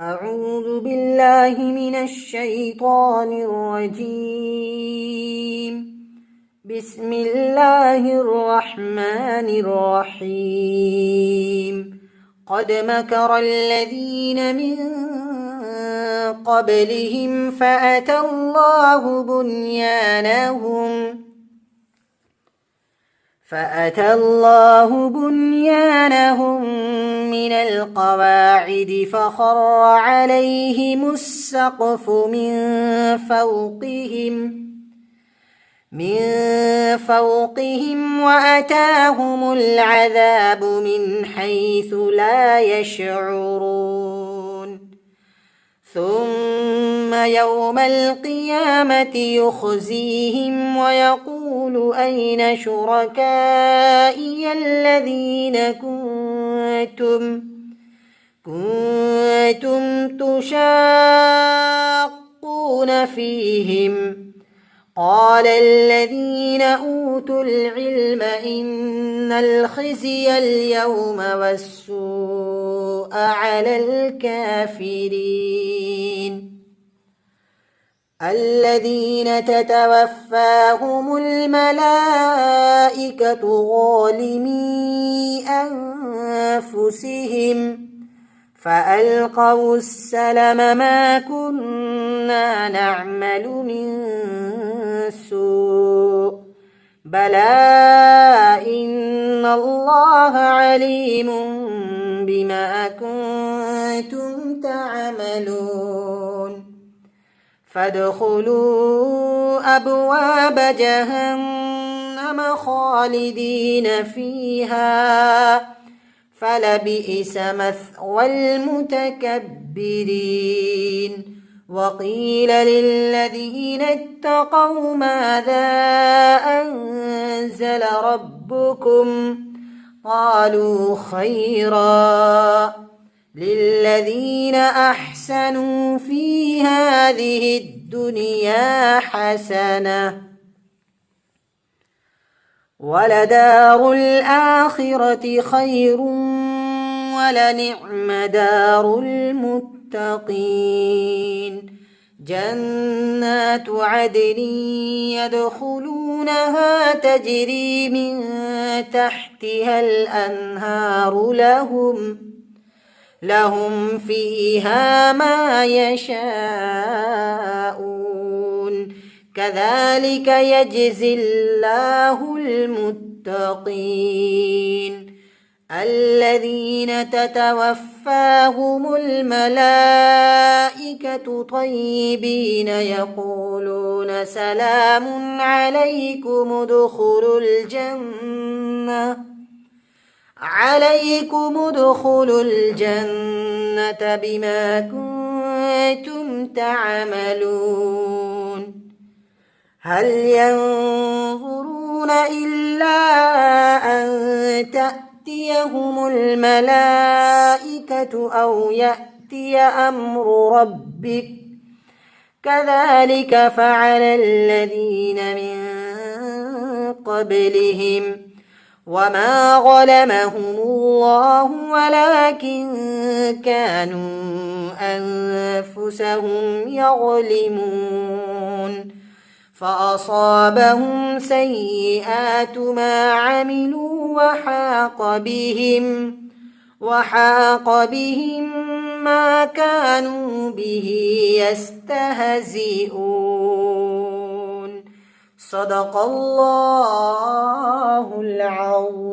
أعوذ بالله من الشيطان الرجيم. بسم الله الرحمن الرحيم. قد مكر الذين من قبلهم فأتى الله بنيانهم من القواعد فخر عليهم السقف من فوقهم وأتاهم العذاب من حيث لا يشعرون. ثم يوم القيامة يخزيهم ويقول أين شركائي الذين كنتم تشاقون فيهم. قال الذين أوتوا العلم إن الخزي اليوم والسوء على الكافرين الذين تتوفاهم الملائكة ظالمي أنفسهم فألقوا السلم ما كنا نعمل من سوء بلى إن الله عليم بما كنتم تعملون. فادخلوا أبواب جهنم خالدين فيها فلبئس مثوى المتكبرين. وقيل للذين اتقوا ماذا أنزل ربكم قالوا خيرا للذين أحسنوا في هذه الدنيا حسنة ولدار الآخرة خير ولنعم دار المتقين. جنات عدن يدخلونها تجري من تحتها الأنهار لهم فيها ما يشاءون كذلك يجزي الله المتقين الذين تتوفاهم الملائكة طيبين يقولون سلام عليكم ادخلوا الجنة بما كنتم تعملون. هل ينظرون إلا أن تأتيهم الملائكة أو يأتي أمر ربك كذلك فعل الذين من قبلهم وما ظلمهم الله ولكن كانوا أنفسهم يظلمون. فأصابهم سيئات ما عملوا وحاق بهم ما كانوا به يستهزئون. صدق الله العظيم.